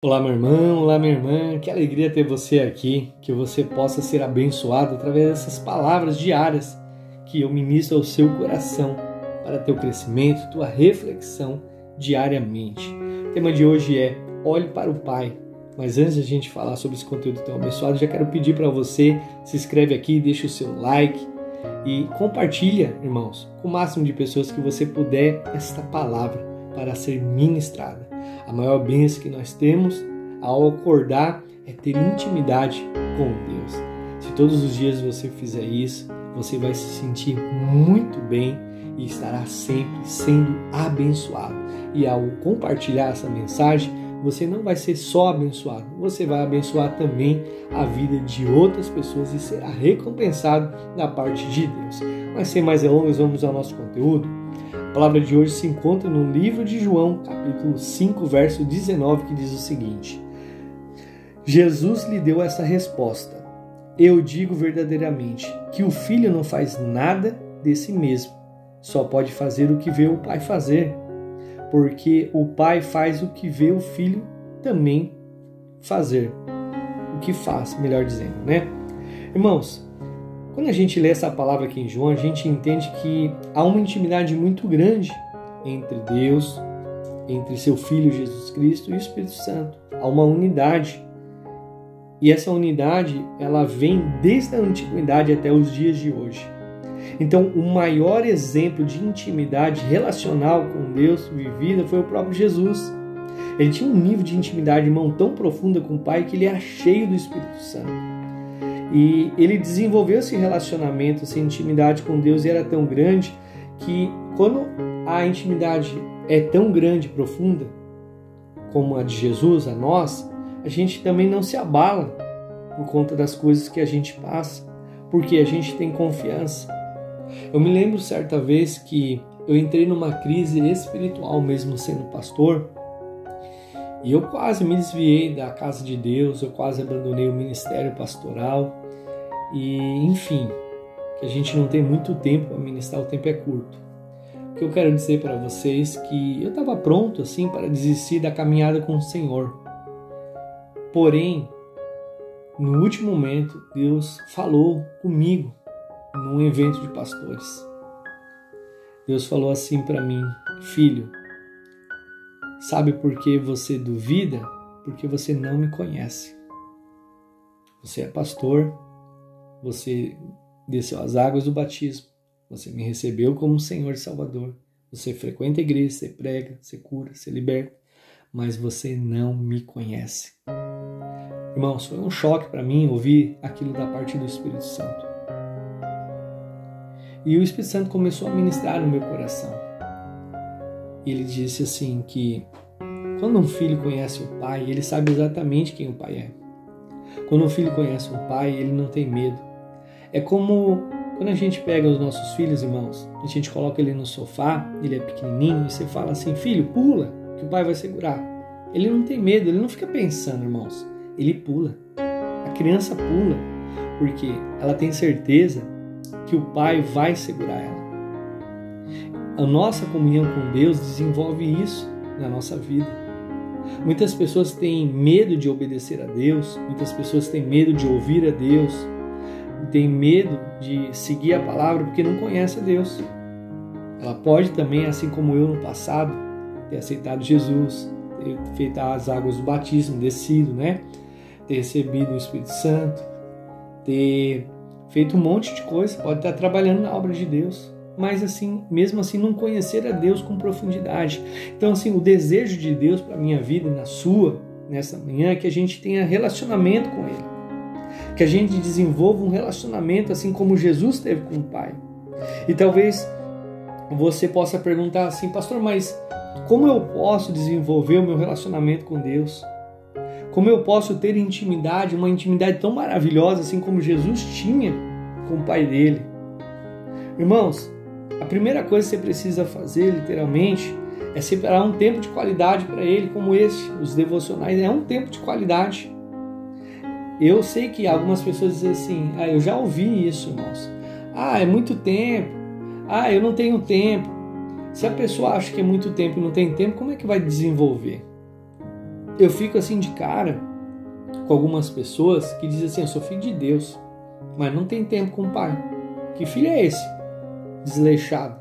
Olá, meu irmão, olá, minha irmã, que alegria ter você aqui, que você possa ser abençoado através dessas palavras diárias que eu ministro ao seu coração para teu crescimento, tua reflexão diariamente. O tema de hoje é Olhe para o Pai. Mas antes de a gente falar sobre esse conteúdo tão abençoado, já quero pedir para você, se inscreve aqui, deixa o seu like e compartilha, irmãos, com o máximo de pessoas que você puder esta palavra para ser ministrada. A maior bênção que nós temos ao acordar é ter intimidade com Deus. Se todos os dias você fizer isso, você vai se sentir muito bem e estará sempre sendo abençoado. E ao compartilhar essa mensagem, você não vai ser só abençoado, você vai abençoar também a vida de outras pessoas e será recompensado da parte de Deus. Mas sem mais delongas, vamos ao nosso conteúdo. A palavra de hoje se encontra no livro de João, capítulo 5, verso 19, que diz o seguinte: Jesus lhe deu essa resposta: Eu digo verdadeiramente que o Filho não faz nada de si mesmo, só pode fazer o que vê o Pai fazer, porque o Pai faz o que vê o Filho também fazer. O que faz, melhor dizendo, né? Irmãos, quando a gente lê essa palavra aqui em João, a gente entende que há uma intimidade muito grande entre Deus, entre seu Filho Jesus Cristo e o Espírito Santo. Há uma unidade. E essa unidade, ela vem desde a antiguidade até os dias de hoje. Então, o maior exemplo de intimidade relacional com Deus vivida foi o próprio Jesus. Ele tinha um nível de intimidade, irmão, tão profunda com o Pai que ele era cheio do Espírito Santo. E ele desenvolveu esse relacionamento, essa intimidade com Deus e era tão grande que quando a intimidade é tão grande e profunda como a de Jesus, a nós, a gente também não se abala por conta das coisas que a gente passa, porque a gente tem confiança. Eu me lembro certa vez que eu entrei numa crise espiritual mesmo sendo pastor e eu quase me desviei da casa de Deus, eu quase abandonei o ministério pastoral e, enfim, que a gente não tem muito tempo para ministrar, o tempo é curto. O que eu quero dizer para vocês é que eu estava pronto assim para desistir da caminhada com o Senhor. Porém, no último momento, Deus falou comigo num evento de pastores. Deus falou assim para mim: filho, sabe por que você duvida? Porque você não me conhece. Você é pastor, você desceu as águas do batismo, você me recebeu como Senhor e Salvador, você frequenta a igreja, você prega, você cura, você liberta, mas você não me conhece. Irmãos, foi um choque para mim ouvir aquilo da parte do Espírito Santo. E o Espírito Santo começou a ministrar no meu coração. Ele disse assim que quando um filho conhece o pai, ele sabe exatamente quem o pai é. Quando um filho conhece um pai, ele não tem medo. É como quando a gente pega os nossos filhos, irmãos, a gente coloca ele no sofá, ele é pequenininho, e você fala assim: filho, pula, que o pai vai segurar. Ele não tem medo, ele não fica pensando, irmãos. Ele pula. A criança pula, porque ela tem certeza que o pai vai segurar ela. A nossa comunhão com Deus desenvolve isso na nossa vida. Muitas pessoas têm medo de obedecer a Deus, muitas pessoas têm medo de ouvir a Deus, têm medo de seguir a palavra porque não conhece a Deus. Ela pode também, assim como eu no passado, ter aceitado Jesus, ter feito as águas do batismo, descido, né? Ter recebido o Espírito Santo, ter feito um monte de coisa, pode estar trabalhando na obra de Deus, mas assim, mesmo assim não conhecer a Deus com profundidade. Então assim, o desejo de Deus para a minha vida e na sua, nessa manhã, é que a gente tenha relacionamento com Ele, que a gente desenvolva um relacionamento assim como Jesus teve com o Pai. E talvez você possa perguntar assim: pastor, mas como eu posso desenvolver o meu relacionamento com Deus? Como eu posso ter intimidade, uma intimidade tão maravilhosa assim como Jesus tinha com o Pai dele? Irmãos, a primeira coisa que você precisa fazer, literalmente, é separar um tempo de qualidade para Ele, como esse, os devocionais. É um tempo de qualidade. Eu sei que algumas pessoas dizem assim: eu já ouvi isso, irmãos. É muito tempo. Eu não tenho tempo. Se a pessoa acha que é muito tempo e não tem tempo, como é que vai desenvolver? eu fico assim de cara com algumas pessoas que dizem assim, eu sou filho de Deus, mas não tem tempo com o pai. Que filho é esse? Desleixado.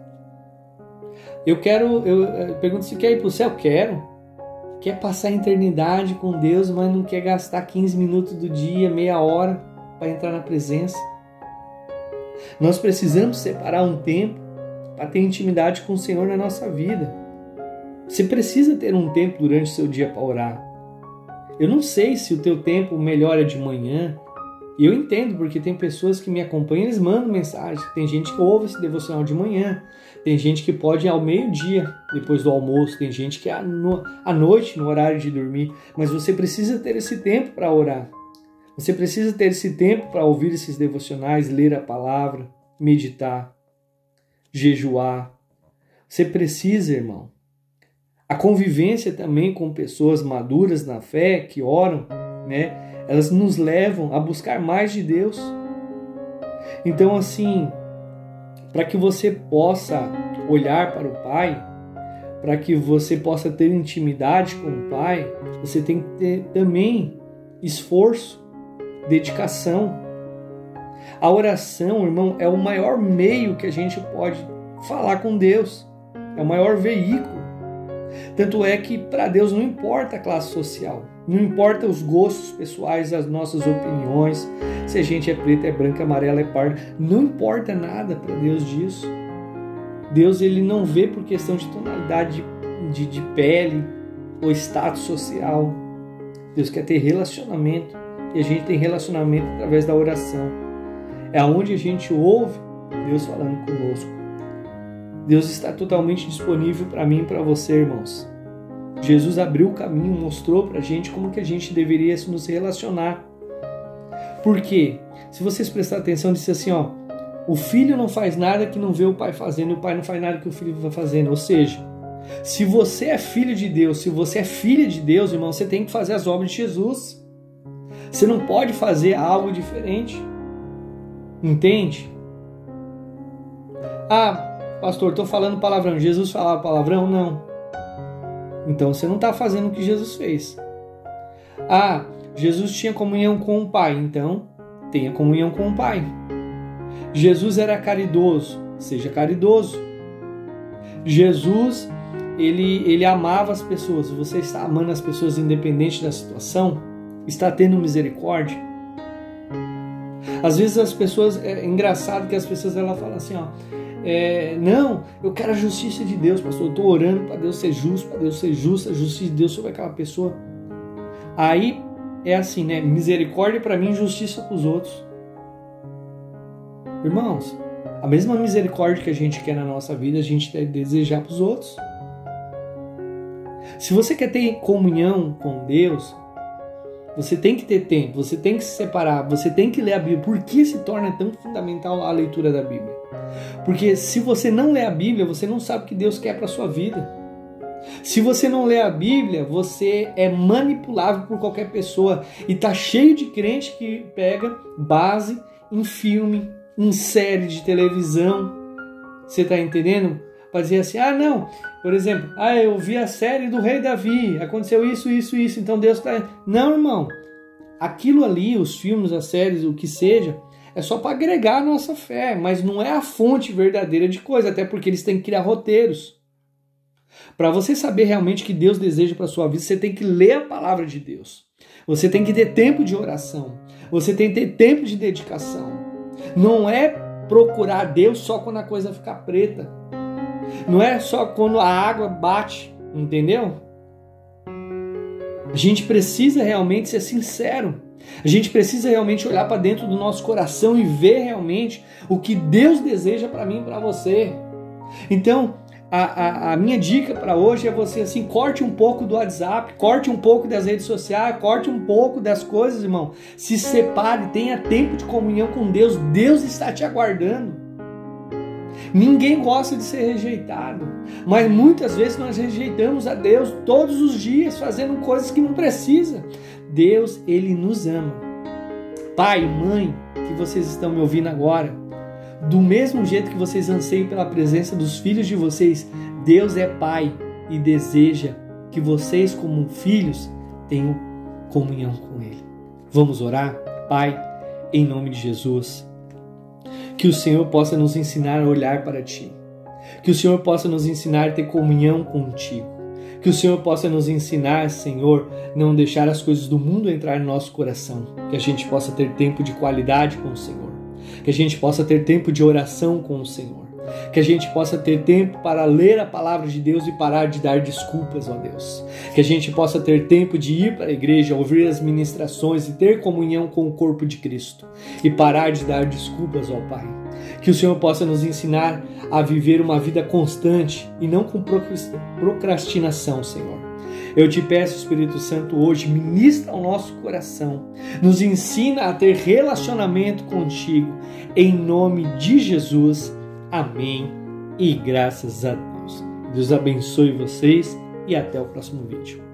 Eu pergunto se quer ir para o céu? Quero. Quer passar a eternidade com Deus, mas não quer gastar 15 minutos do dia, meia hora para entrar na presença. Nós precisamos separar um tempo para ter intimidade com o Senhor na nossa vida. Você precisa ter um tempo durante o seu dia para orar. Eu não sei se o teu tempo melhor é de manhã. E eu entendo, porque tem pessoas que me acompanham, eles mandam mensagem. Tem gente que ouve esse devocional de manhã. Tem gente que pode ir ao meio-dia, depois do almoço. Tem gente que é à noite, no horário de dormir. Mas você precisa ter esse tempo para orar. Você precisa ter esse tempo para ouvir esses devocionais, ler a palavra, meditar, jejuar. Você precisa, irmão. A convivência também com pessoas maduras na fé, que oram, né? Elas nos levam a buscar mais de Deus. Então, assim, para que você possa olhar para o Pai, para que você possa ter intimidade com o Pai, você tem que ter também esforço, dedicação. A oração, irmão, é o maior meio que a gente pode falar com Deus. É o maior veículo. Tanto é que para Deus não importa a classe social, não importa os gostos pessoais, as nossas opiniões, se a gente é preta, é branca, amarela, é parda, não importa nada para Deus disso. Deus, ele não vê por questão de tonalidade de pele ou status social. Deus quer ter relacionamento, e a gente tem relacionamento através da oração. É onde a gente ouve Deus falando conosco. Deus está totalmente disponível para mim e para você, irmãos. Jesus abriu o caminho, mostrou para a gente como que a gente deveria nos relacionar. Por quê? Se vocês prestarem atenção, disse assim, ó, o filho não faz nada que não vê o pai fazendo, e o pai não faz nada que o filho vai fazendo. Ou seja, se você é filho de Deus, se você é filha de Deus, irmão, você tem que fazer as obras de Jesus. Você não pode fazer algo diferente. Entende? Ah, pastor, estou falando palavrão. Jesus falava palavrão? Não. Então você não está fazendo o que Jesus fez. Ah, Jesus tinha comunhão com o Pai. Então tenha comunhão com o Pai. Jesus era caridoso. Seja caridoso. Jesus, ele amava as pessoas. Você está amando as pessoas independente da situação? Está tendo misericórdia? Às vezes as pessoas, é engraçado que as pessoas elas falam assim, ó, não, eu quero a justiça de Deus, pastor, eu estou orando para Deus ser justo, para Deus ser justo, a justiça de Deus sobre aquela pessoa. Aí é assim, né? Misericórdia para mim, justiça para os outros. Irmãos, a mesma misericórdia que a gente quer na nossa vida, a gente deve desejar para os outros. Se você quer ter comunhão com Deus, você tem que ter tempo, você tem que se separar, você tem que ler a Bíblia. Por que se torna tão fundamental a leitura da Bíblia? Porque se você não lê a Bíblia, você não sabe o que Deus quer para a sua vida. Se você não lê a Bíblia, você é manipulável por qualquer pessoa. E tá cheio de crente que pega base em filme, em série de televisão. Você tá entendendo? Para dizer assim, não, por exemplo, eu vi a série do rei Davi, aconteceu isso, então Deus está... Não, irmão, aquilo ali, os filmes, as séries, o que seja, é só para agregar a nossa fé, mas não é a fonte verdadeira de coisa, até porque eles têm que criar roteiros. Para você saber realmente o que Deus deseja para a sua vida, você tem que ler a palavra de Deus. Você tem que ter tempo de oração. Você tem que ter tempo de dedicação. Não é procurar Deus só quando a coisa ficar preta. Não é só quando a água bate, entendeu? A gente precisa realmente ser sincero. A gente precisa realmente olhar para dentro do nosso coração e ver realmente o que Deus deseja para mim e para você. Então, a minha dica para hoje é você assim, corte um pouco do WhatsApp, corte um pouco das redes sociais, corte um pouco das coisas, irmão. Se separe, tenha tempo de comunhão com Deus. Deus está te aguardando. Ninguém gosta de ser rejeitado, mas muitas vezes nós rejeitamos a Deus todos os dias, fazendo coisas que não precisa. Deus, Ele nos ama. Pai, mãe, que vocês estão me ouvindo agora, do mesmo jeito que vocês anseiam pela presença dos filhos de vocês, Deus é Pai e deseja que vocês, como filhos, tenho comunhão com Ele. Vamos orar? Pai, em nome de Jesus, que o Senhor possa nos ensinar a olhar para Ti, que o Senhor possa nos ensinar a ter comunhão contigo, que o Senhor possa nos ensinar, Senhor, não deixar as coisas do mundo entrar no nosso coração, que a gente possa ter tempo de qualidade com o Senhor, que a gente possa ter tempo de oração com o Senhor, que a gente possa ter tempo para ler a palavra de Deus e parar de dar desculpas, ó Deus, que a gente possa ter tempo de ir para a igreja, ouvir as ministrações e ter comunhão com o corpo de Cristo e parar de dar desculpas, ó Pai, que o Senhor possa nos ensinar a viver uma vida constante e não com procrastinação, Senhor. Eu te peço, Espírito Santo, hoje, ministra ao nosso coração, nos ensina a ter relacionamento contigo, em nome de Jesus. Amém e graças a Deus. Deus abençoe vocês e até o próximo vídeo.